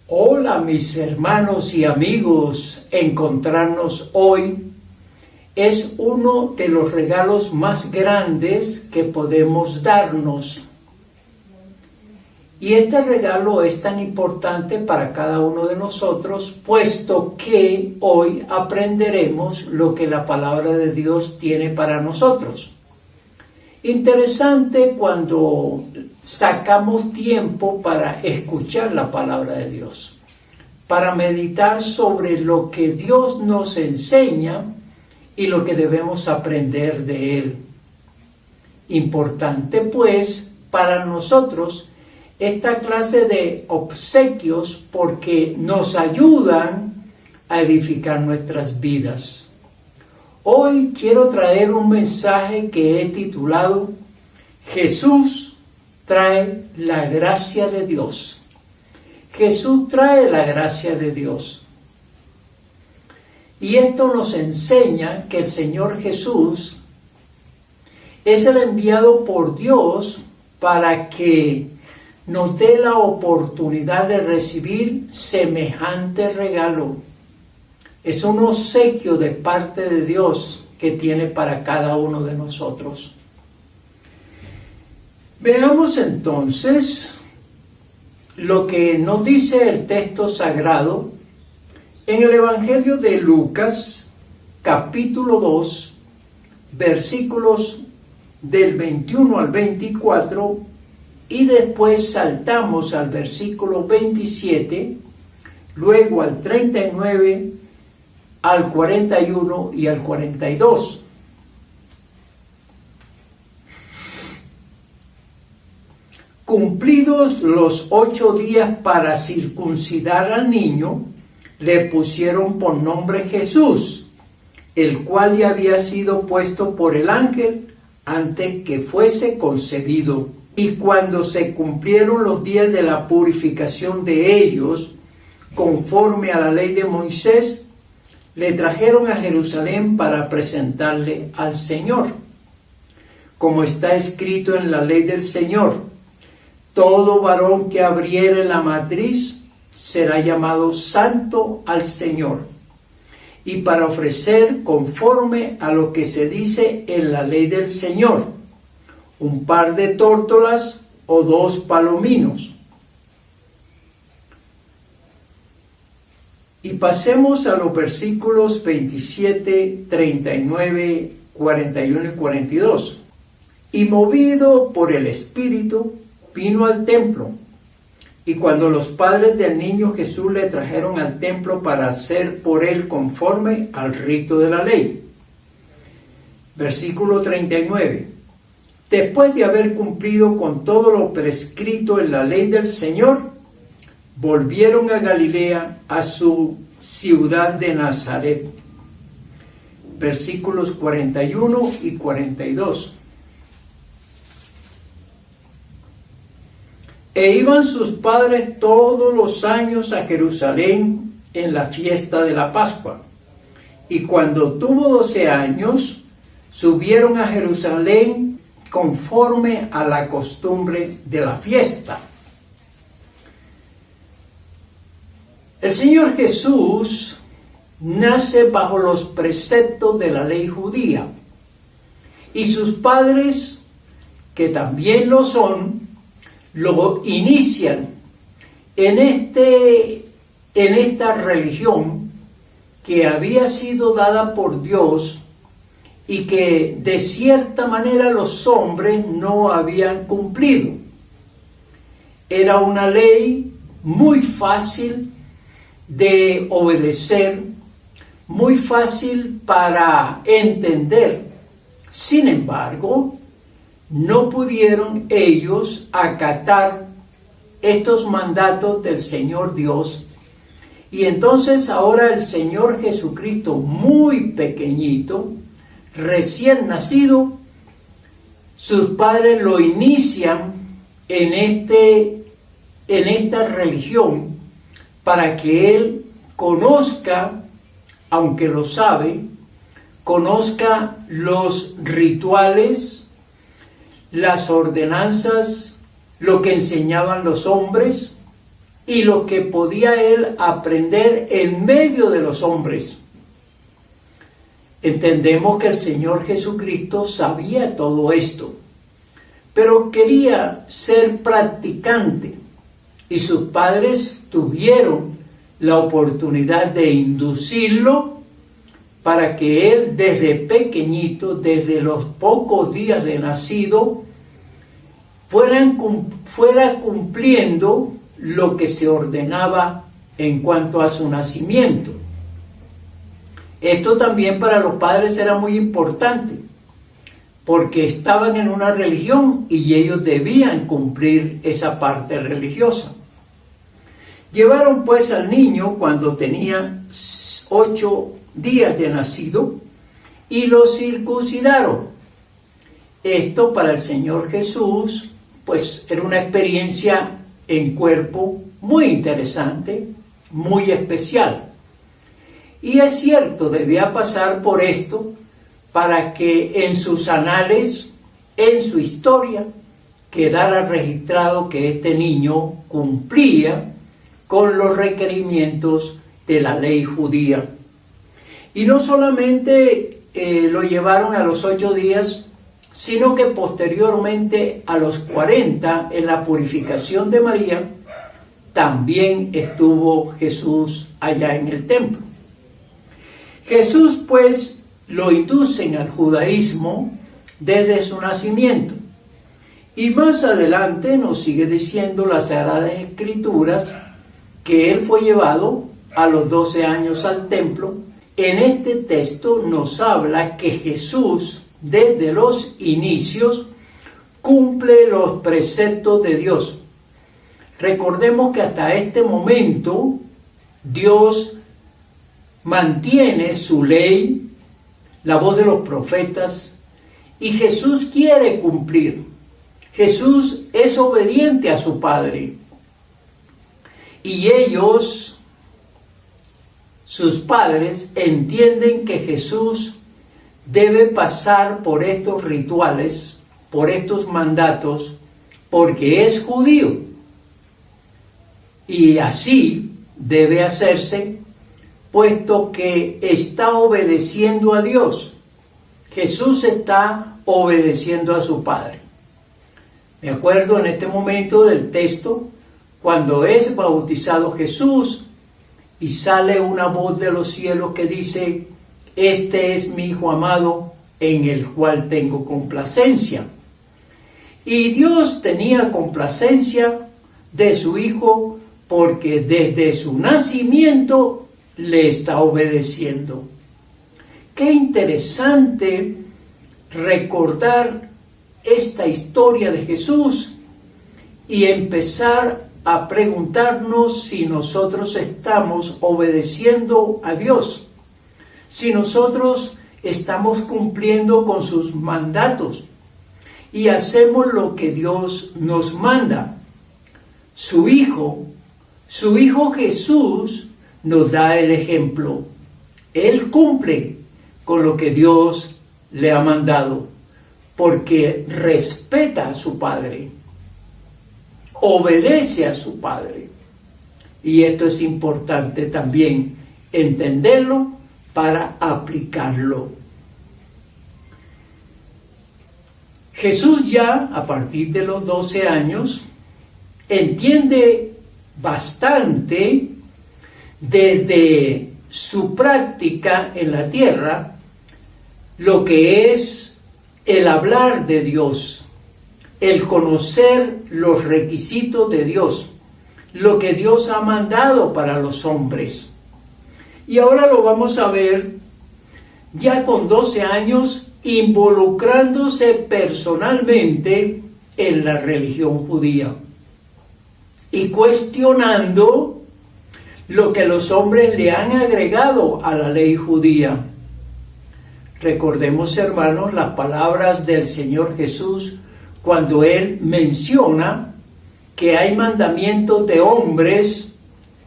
Hola mis hermanos y amigos, encontrarnos hoy es uno de los regalos más grandes que podemos darnos. Y este regalo es tan importante para cada uno de nosotros, puesto que hoy aprenderemos lo que la palabra de Dios tiene para nosotros. Interesante cuando sacamos tiempo para escuchar la palabra de Dios, para meditar sobre lo que Dios nos enseña y lo que debemos aprender de Él. Importante pues para nosotros esta clase de obsequios porque nos ayudan a edificar nuestras vidas. Hoy quiero traer un mensaje que he titulado Jesús trae la gracia de Dios. Jesús trae la gracia de Dios. Y esto nos enseña que el Señor Jesús es el enviado por Dios para que nos dé la oportunidad de recibir semejante regalo. Es un obsequio de parte de Dios que tiene para cada uno de nosotros. Veamos entonces lo que nos dice el texto sagrado en el Evangelio de Lucas, capítulo 2, versículos del 21 al 24, y después saltamos al versículo 27, luego al 39, al 41 y al 42. Cumplidos los 8 días para circuncidar al niño, le pusieron por nombre Jesús, el cual ya había sido puesto por el ángel antes que fuese concebido. Y cuando se cumplieron los días de la purificación de ellos, conforme a la ley de Moisés, le trajeron a Jerusalén para presentarle al Señor. Como está escrito en la ley del Señor, todo varón que abriere la matriz será llamado santo al Señor. Y para ofrecer conforme a lo que se dice en la ley del Señor, un par de tórtolas o 2 palominos. Y pasemos a los versículos 27, 39, 41 y 42. Y movido por el Espíritu, vino al templo. Y cuando los padres del niño Jesús le trajeron al templo para hacer por él conforme al rito de la ley. Versículo 39. Después de haber cumplido con todo lo prescrito en la ley del Señor, volvieron a Galilea, a su ciudad de Nazaret. Versículos 41 y 42. E iban sus padres todos los años a Jerusalén en la fiesta de la Pascua. Y cuando tuvo 12 años, subieron a Jerusalén conforme a la costumbre de la fiesta. El Señor Jesús nace bajo los preceptos de la ley judía, y sus padres, que también lo son, lo inician en esta religión que había sido dada por Dios y que de cierta manera los hombres no habían cumplido. Era una ley muy fácil de obedecer, muy fácil para entender. Sin embargo, no pudieron ellos acatar estos mandatos del Señor Dios. Y entonces ahora el Señor Jesucristo, muy pequeñito, recién nacido, sus padres lo inician en esta religión para que él conozca, aunque lo sabe, conozca los rituales, las ordenanzas, lo que enseñaban los hombres, y lo que podía él aprender en medio de los hombres. Entendemos que el Señor Jesucristo sabía todo esto, pero quería ser practicante, y sus padres tuvieron la oportunidad de inducirlo para que él desde pequeñito, desde los pocos días de nacido, fuera cumpliendo lo que se ordenaba en cuanto a su nacimiento. Esto también para los padres era muy importante, porque estaban en una religión y ellos debían cumplir esa parte religiosa. Llevaron pues al niño cuando tenía 8 días de nacido y lo circuncidaron. Esto para el Señor Jesús pues era una experiencia en cuerpo muy interesante, muy especial. Y es cierto, debía pasar por esto para que en sus anales, en su historia, quedara registrado que este niño cumplía con los requerimientos de la ley judía. Y no solamente lo llevaron a los 8 días, sino que posteriormente a los 40, en la purificación de María, también estuvo Jesús allá en el templo. Jesús pues lo inducen al judaísmo desde su nacimiento. Y más adelante nos sigue diciendo las Sagradas Escrituras que él fue llevado a los 12 años al templo. En este texto nos habla que Jesús desde los inicios cumple los preceptos de Dios. Recordemos que hasta este momento Dios mantiene su ley, la voz de los profetas, y Jesús quiere cumplir. Jesús es obediente a su Padre. Y ellos, sus padres, entienden que Jesús debe pasar por estos rituales, por estos mandatos, porque es judío. Y así debe hacerse, puesto que está obedeciendo a Dios. Jesús está obedeciendo a su Padre. Me acuerdo en este momento del texto, cuando es bautizado Jesús y sale una voz de los cielos que dice: este es mi Hijo amado, en el cual tengo complacencia. Y Dios tenía complacencia de su Hijo porque desde su nacimiento le está obedeciendo. Qué interesante recordar esta historia de Jesús y empezar a preguntarnos si nosotros estamos obedeciendo a Dios, si nosotros estamos cumpliendo con sus mandatos y hacemos lo que Dios nos manda. Su Hijo Jesús nos da el ejemplo. Él cumple con lo que Dios le ha mandado, porque respeta a su Padre, obedece a su Padre. Y esto es importante también entenderlo para aplicarlo. Jesús ya a partir de los 12 años entiende bastante desde su práctica en la tierra lo que es el hablar de Dios, el conocer los requisitos de Dios, lo que Dios ha mandado para los hombres. Y ahora lo vamos a ver ya con 12 años involucrándose personalmente en la religión judía y cuestionando lo que los hombres le han agregado a la ley judía. Recordemos, hermanos, las palabras del Señor Jesús cuando Él menciona que hay mandamientos de hombres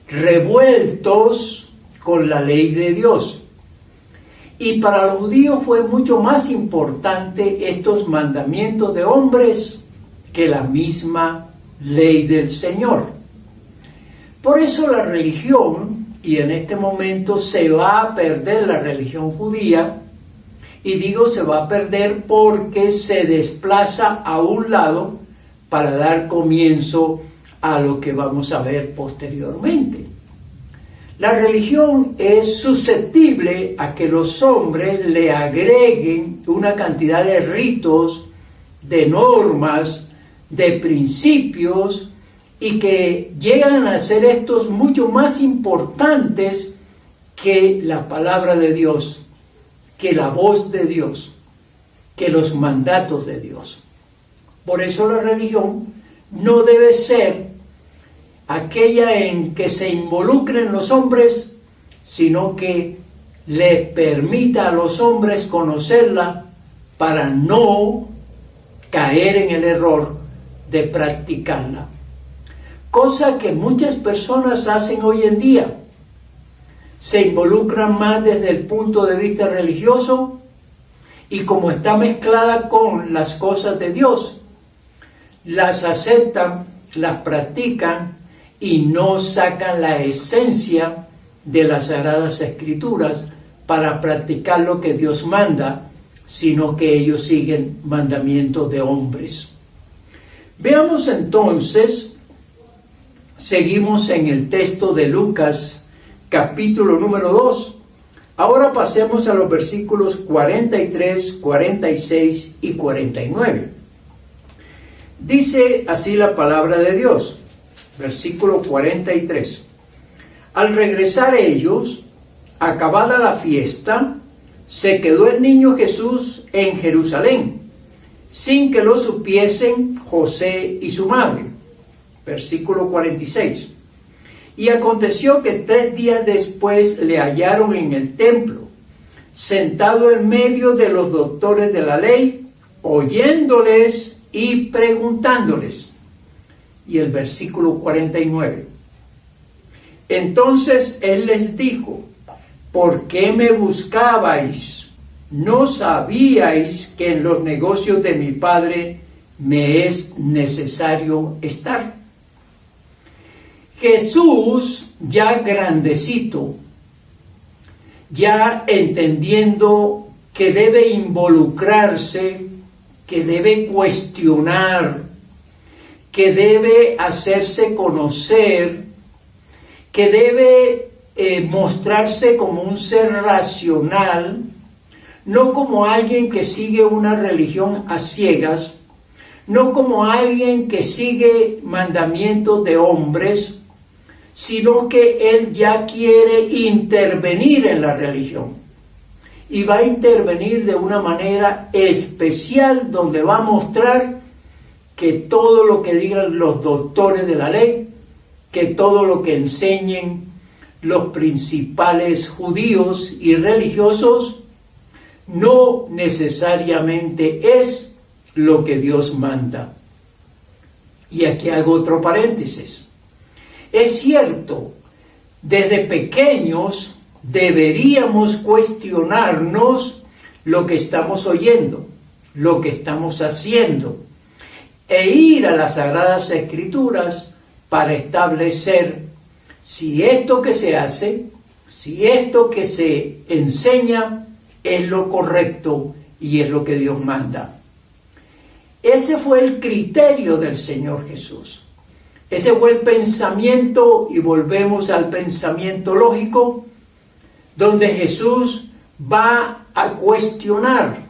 revueltos con la ley de Dios. Y para los judíos fue mucho más importante estos mandamientos de hombres que la misma ley del Señor. Por eso la religión, y en este momento se va a perder la religión judía, y digo se va a perder porque se desplaza a un lado para dar comienzo a lo que vamos a ver posteriormente. La religión es susceptible a que los hombres le agreguen una cantidad de ritos, de normas, de principios, y que llegan a ser estos mucho más importantes que la palabra de Dios, que la voz de Dios, que los mandatos de Dios. Por eso la religión no debe ser aquella en que se involucren los hombres, sino que le permita a los hombres conocerla para no caer en el error de practicarla. Cosa que muchas personas hacen hoy en día. Se involucran más desde el punto de vista religioso y como está mezclada con las cosas de Dios, las aceptan, las practican y no sacan la esencia de las Sagradas Escrituras para practicar lo que Dios manda, sino que ellos siguen mandamientos de hombres. Veamos entonces, seguimos en el texto de Lucas, capítulo número 2. Ahora pasemos a los versículos 43, 46 y 49. Dice así la palabra de Dios, versículo 43. Al regresar ellos, acabada la fiesta, se quedó el niño Jesús en Jerusalén, sin que lo supiesen José y su madre. Versículo 46. Y aconteció que 3 días después le hallaron en el templo, sentado en medio de los doctores de la ley, oyéndoles y preguntándoles. Y el versículo 49. Entonces él les dijo: ¿por qué me buscabais? ¿No sabíais que en los negocios de mi Padre me es necesario estar? Jesús, ya grandecito, ya entendiendo que debe involucrarse, que debe cuestionar, que debe hacerse conocer, que debe mostrarse como un ser racional, no como alguien que sigue una religión a ciegas, no como alguien que sigue mandamientos de hombres, sino que él ya quiere intervenir en la religión. Y va a intervenir de una manera especial, donde va a mostrar que todo lo que digan los doctores de la ley, que todo lo que enseñen los principales judíos y religiosos, no necesariamente es lo que Dios manda. Y aquí hago otro paréntesis. Es cierto, desde pequeños deberíamos cuestionarnos lo que estamos oyendo, lo que estamos haciendo, e ir a las Sagradas Escrituras para establecer si esto que se hace, si esto que se enseña es lo correcto y es lo que Dios manda. Ese fue el criterio del Señor Jesús. Ese fue el pensamiento, y volvemos al pensamiento lógico, donde Jesús va a cuestionar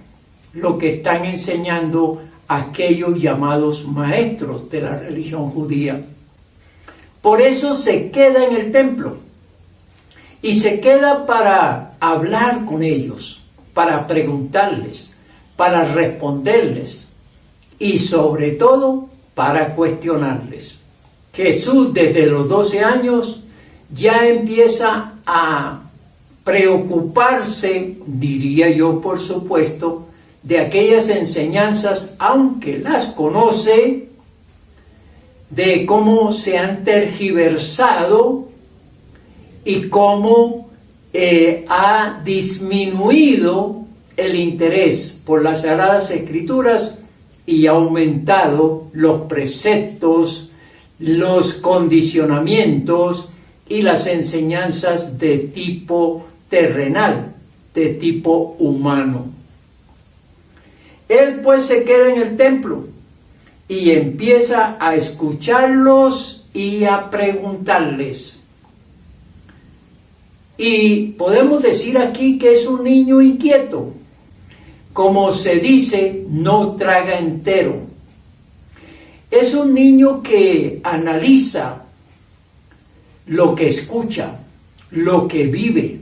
lo que están enseñando aquellos llamados maestros de la religión judía. Por eso se queda en el templo, y se queda para hablar con ellos, para preguntarles, para responderles, y sobre todo para cuestionarles. Jesús desde los 12 años ya empieza a preocuparse, diría yo por supuesto, de aquellas enseñanzas, aunque las conoce, de cómo se han tergiversado y cómo ha disminuido el interés por las Sagradas Escrituras y ha aumentado los preceptos, los condicionamientos y las enseñanzas de tipo terrenal, de tipo humano. Él pues se queda en el templo y empieza a escucharlos y a preguntarles. Y podemos decir aquí que es un niño inquieto. Como se dice, no traga entero. Es un niño que analiza lo que escucha, lo que vive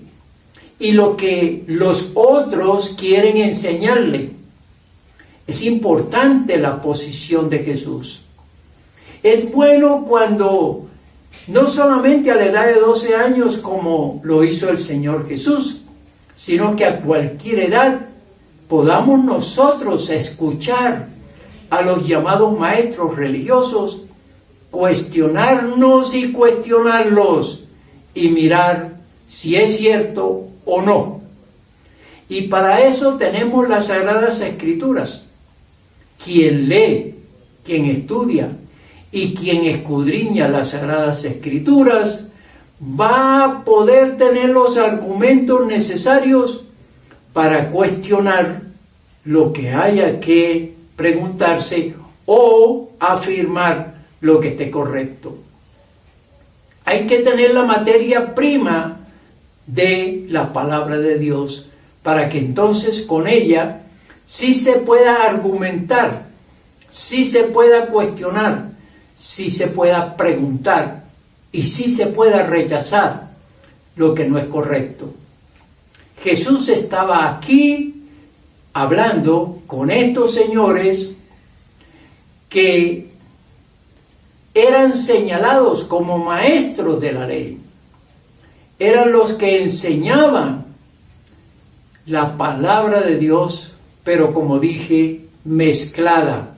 y lo que los otros quieren enseñarle. Es importante la posición de Jesús. Es bueno cuando, no solamente a la edad de 12 años como lo hizo el Señor Jesús, sino que a cualquier edad podamos nosotros escuchar a los llamados maestros religiosos, cuestionarnos y cuestionarlos y mirar si es cierto o no. Y para eso tenemos las Sagradas Escrituras. Quien lee, quien estudia y quien escudriña las Sagradas Escrituras va a poder tener los argumentos necesarios para cuestionar lo que haya que preguntarse o afirmar lo que esté correcto. Hay que tener la materia prima de la palabra de Dios para que entonces con ella sí se pueda argumentar, sí se pueda cuestionar, sí se pueda preguntar y sí se pueda rechazar lo que no es correcto. Jesús estaba aquí hablando con estos señores que eran señalados como maestros de la ley. Eran los que enseñaban la palabra de Dios, pero como dije, mezclada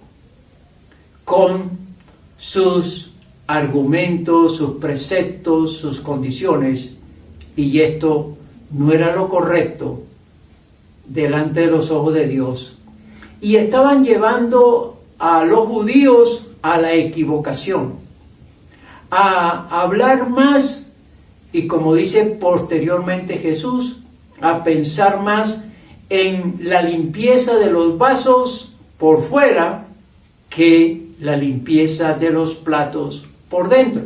con sus argumentos, sus preceptos, sus condiciones, y esto no era lo correcto delante de los ojos de Dios. Y estaban llevando a los judíos a la equivocación, a hablar más, y como dice posteriormente Jesús, a pensar más en la limpieza de los vasos por fuera que la limpieza de los platos por dentro.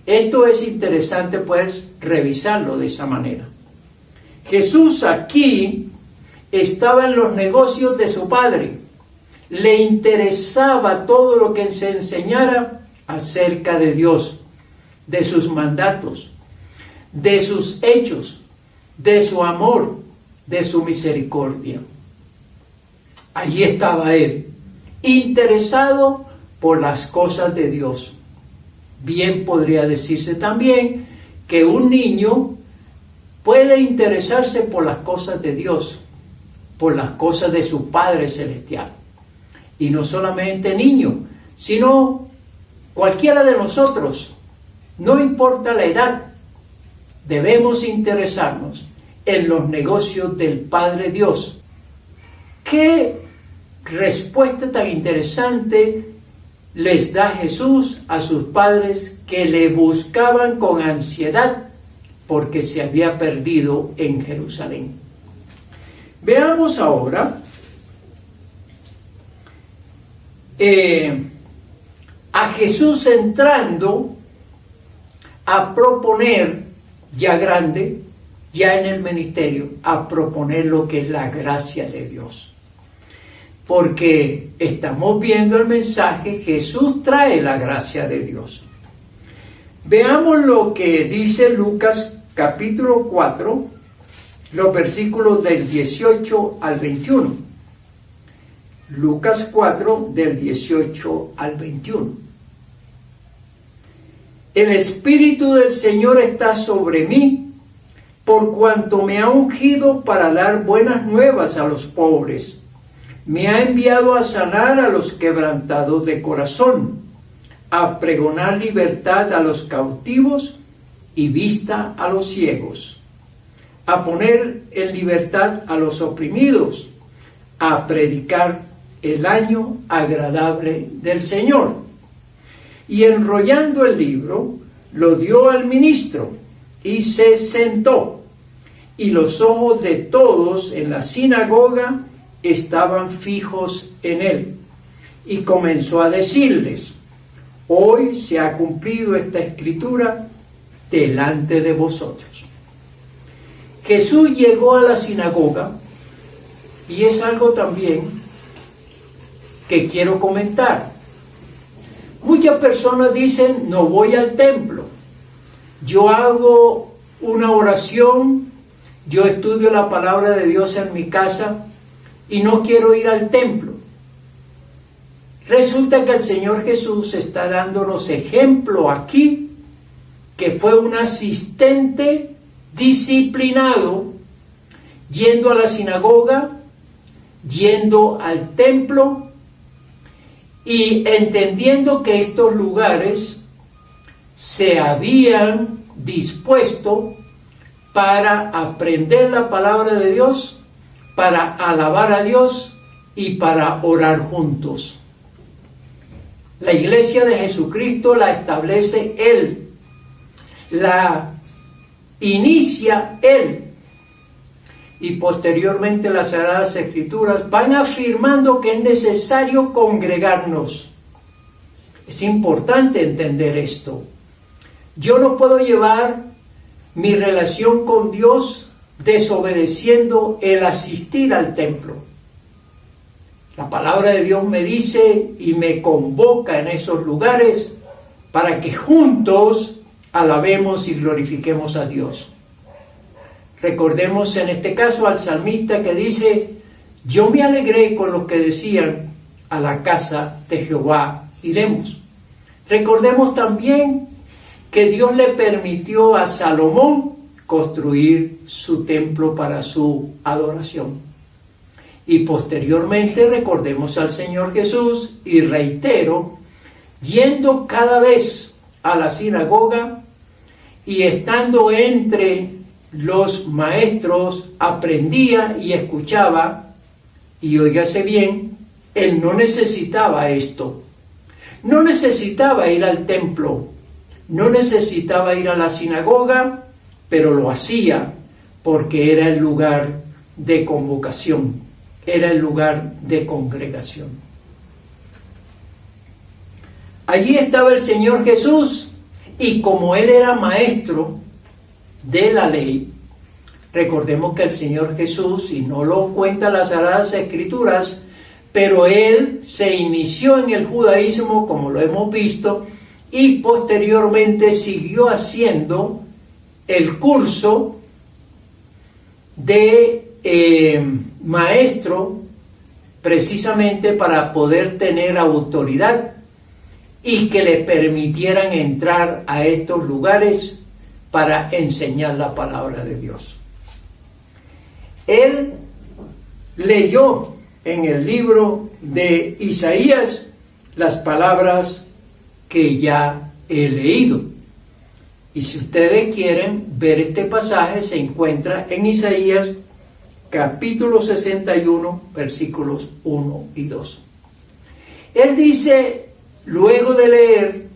Esto es interesante, pues, revisarlo de esa manera. Jesús aquí estaba en los negocios de su Padre. Le interesaba todo lo que se enseñara acerca de Dios, de sus mandatos, de sus hechos, de su amor, de su misericordia. Allí estaba él, interesado por las cosas de Dios. Bien podría decirse también que un niño puede interesarse por las cosas de Dios, por las cosas de su Padre Celestial. Y no solamente niño, sino cualquiera de nosotros, no importa la edad, debemos interesarnos en los negocios del Padre Dios. ¿Qué respuesta tan interesante les da Jesús a sus padres que le buscaban con ansiedad porque se había perdido en Jerusalén? Veamos ahora a Jesús entrando a proponer, ya grande, ya en el ministerio, a proponer lo que es la gracia de Dios. Porque estamos viendo el mensaje, Jesús trae la gracia de Dios. Veamos lo que dice Lucas capítulo 4, los versículos del 18 al 21. Lucas 4, del 18 al 21. El Espíritu del Señor está sobre mí, por cuanto me ha ungido para dar buenas nuevas a los pobres. Me ha enviado a sanar a los quebrantados de corazón, a pregonar libertad a los cautivos y vista a los ciegos, a poner en libertad a los oprimidos, a predicar el año agradable del Señor. y enrollando el libro, lo dio al ministro y se sentó. Y los ojos de todos en la sinagoga estaban fijos en él. Y comenzó a decirles: hoy se ha cumplido esta escritura delante de vosotros. Jesús llegó a la sinagoga, y es algo también que quiero comentar. Muchas personas dicen: no voy al templo, yo hago una oración, yo estudio la palabra de Dios en mi casa y no quiero ir al templo. Resulta que el Señor Jesús está dándonos ejemplo aquí, que fue un asistente disciplinado, yendo a la sinagoga, yendo al templo, y entendiendo que estos lugares se habían dispuesto para aprender la palabra de Dios, para alabar a Dios y para orar juntos. La iglesia de Jesucristo la establece Él, la inicia Él, y posteriormente las Sagradas Escrituras van afirmando que es necesario congregarnos. Es importante entender esto. Yo no puedo llevar mi relación con Dios desobedeciendo el asistir al templo. La palabra de Dios me dice y me convoca en esos lugares para que juntos alabemos y glorifiquemos a Dios. Recordemos en este caso al salmista que dice: yo me alegré con los que decían, a la casa de Jehová iremos. Recordemos también que Dios le permitió a Salomón construir su templo para su adoración. Y posteriormente recordemos al Señor Jesús, y reitero, yendo cada vez a la sinagoga y estando entre los maestros, aprendía y escuchaba. Y óigase bien, él no necesitaba esto, no necesitaba ir al templo, no necesitaba ir a la sinagoga, pero lo hacía porque era el lugar de convocación, era el lugar de congregación. Allí estaba el Señor Jesús, y como Él era maestro de la ley, recordemos que el Señor Jesús, y no lo cuenta las Sagradas Escrituras, pero Él se inició en el judaísmo, como lo hemos visto, y posteriormente siguió haciendo el curso de maestro, precisamente para poder tener autoridad y que le permitieran entrar a estos lugares para enseñar la palabra de Dios. Él leyó en el libro de Isaías las palabras que ya he leído. Y si ustedes quieren ver este pasaje, se encuentra en Isaías capítulo 61, versículos 1 y 2. Él dice, luego de leer,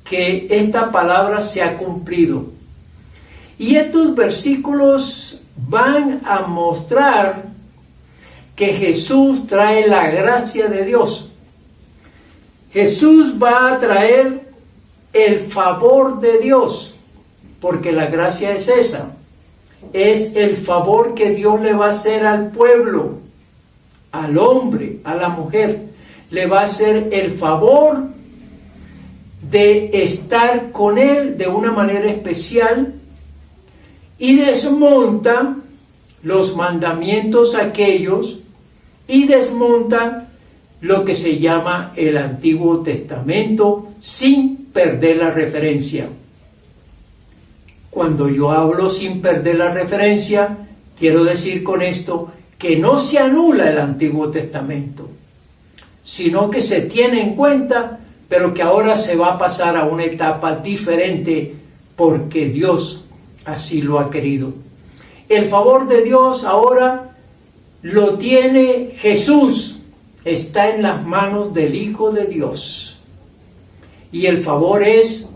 que esta palabra se ha cumplido. Y estos versículos van a mostrar que Jesús trae la gracia de Dios. Jesús va a traer el favor de Dios, porque la gracia es esa. Es el favor que Dios le va a hacer al pueblo, al hombre, a la mujer. Le va a hacer el favor de estar con Él de una manera especial, y desmonta los mandamientos aquellos y desmonta lo que se llama el Antiguo Testamento sin perder la referencia. Cuando yo hablo sin perder la referencia, quiero decir con esto que no se anula el Antiguo Testamento, sino que se tiene en cuenta, pero que ahora se va a pasar a una etapa diferente porque Dios así lo ha querido. El favor de Dios ahora lo tiene Jesús, está en las manos del Hijo de Dios. Y el favor es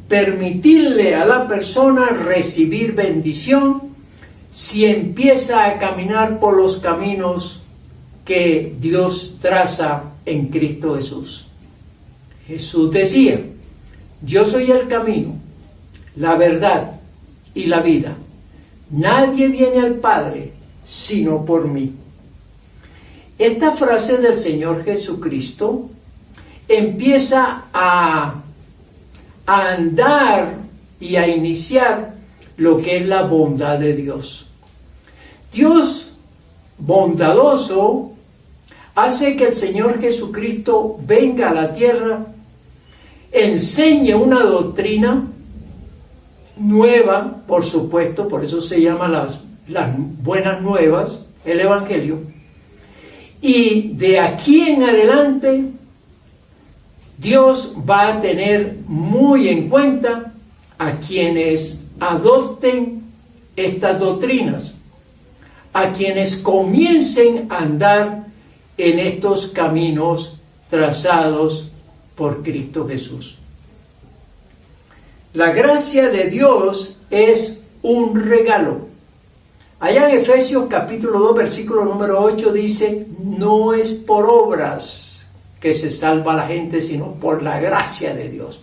permitirle a la persona recibir bendición si empieza a caminar por los caminos que Dios traza en Cristo Jesús. Jesús decía: yo soy el camino, la verdad y la vida. Nadie viene al Padre sino por mí. Esta frase del Señor Jesucristo empieza a andar y a iniciar lo que es la bondad de Dios. Dios bondadoso hace que el Señor Jesucristo venga a la tierra, enseñe una doctrina nueva, por supuesto, por eso se llama las buenas nuevas, el Evangelio, y de aquí en adelante Dios va a tener muy en cuenta a quienes adopten estas doctrinas, a quienes comiencen a andar en estos caminos trazados por Cristo Jesús. La gracia de Dios es un regalo. Allá en Efesios capítulo 2, versículo número 8 dice: no es por obras que se salva a la gente, sino por la gracia de Dios.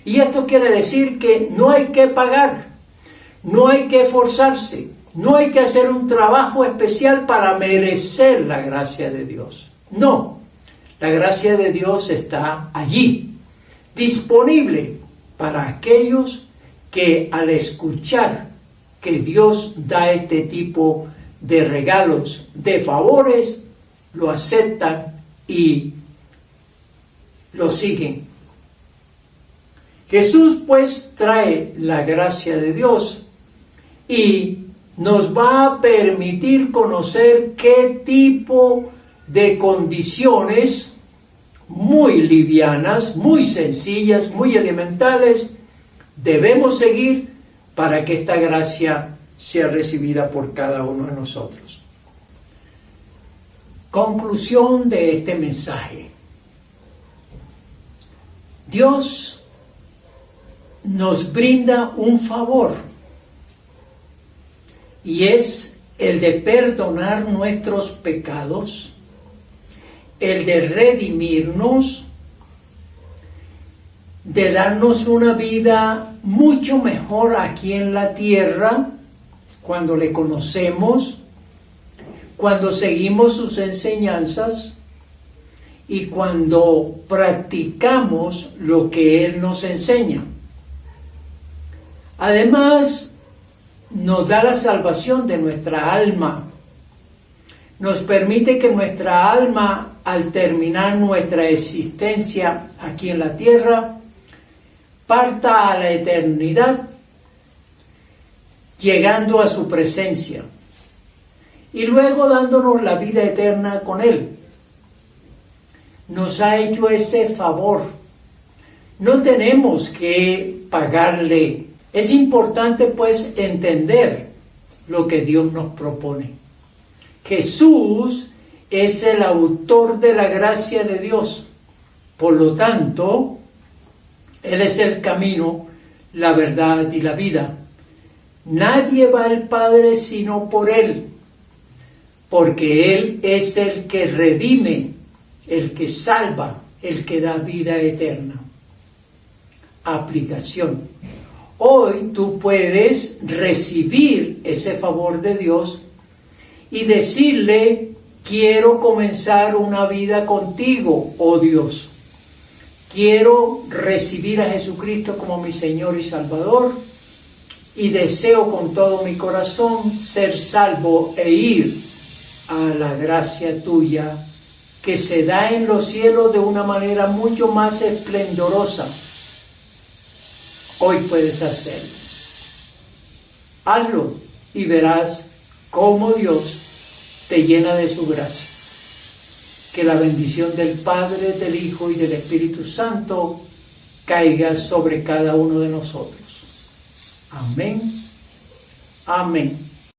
Y esto quiere decir que no hay que pagar, no hay que esforzarse, no hay que hacer un trabajo especial para merecer la gracia de Dios. No, la gracia de Dios está allí, disponible para aquellos que al escuchar que Dios da este tipo de regalos, de favores, lo aceptan y lo siguen. Jesús pues trae la gracia de Dios y nos va a permitir conocer qué tipo de condiciones muy livianas, muy sencillas, muy elementales debemos seguir para que esta gracia sea recibida por cada uno de nosotros. Conclusión de este mensaje. Dios nos brinda un favor y es el de perdonar nuestros pecados, el de redimirnos, de darnos una vida mucho mejor aquí en la tierra cuando le conocemos, cuando seguimos sus enseñanzas y cuando practicamos lo que Él nos enseña. Además, nos da la salvación de nuestra alma. Nos permite que nuestra alma, al terminar nuestra existencia aquí en la tierra, parta a la eternidad, llegando a su presencia y luego dándonos la vida eterna con Él. Nos ha hecho ese favor. No tenemos que pagarle. Es importante pues entender lo que Dios nos propone. Jesús es el autor de la gracia de Dios. Por lo tanto, Él es el camino, la verdad y la vida. Nadie va al Padre sino por Él, porque Él es el que redime, el que salva, el que da vida eterna. Aplicación. Hoy tú puedes recibir ese favor de Dios y decirle: quiero comenzar una vida contigo, oh Dios. Quiero recibir a Jesucristo como mi Señor y Salvador y deseo con todo mi corazón ser salvo e ir a la gracia tuya que se da en los cielos de una manera mucho más esplendorosa. Hoy puedes hacerlo. Hazlo y verás cómo Dios te llena de su gracia. Que la bendición del Padre, del Hijo y del Espíritu Santo caiga sobre cada uno de nosotros. Amén. Amén.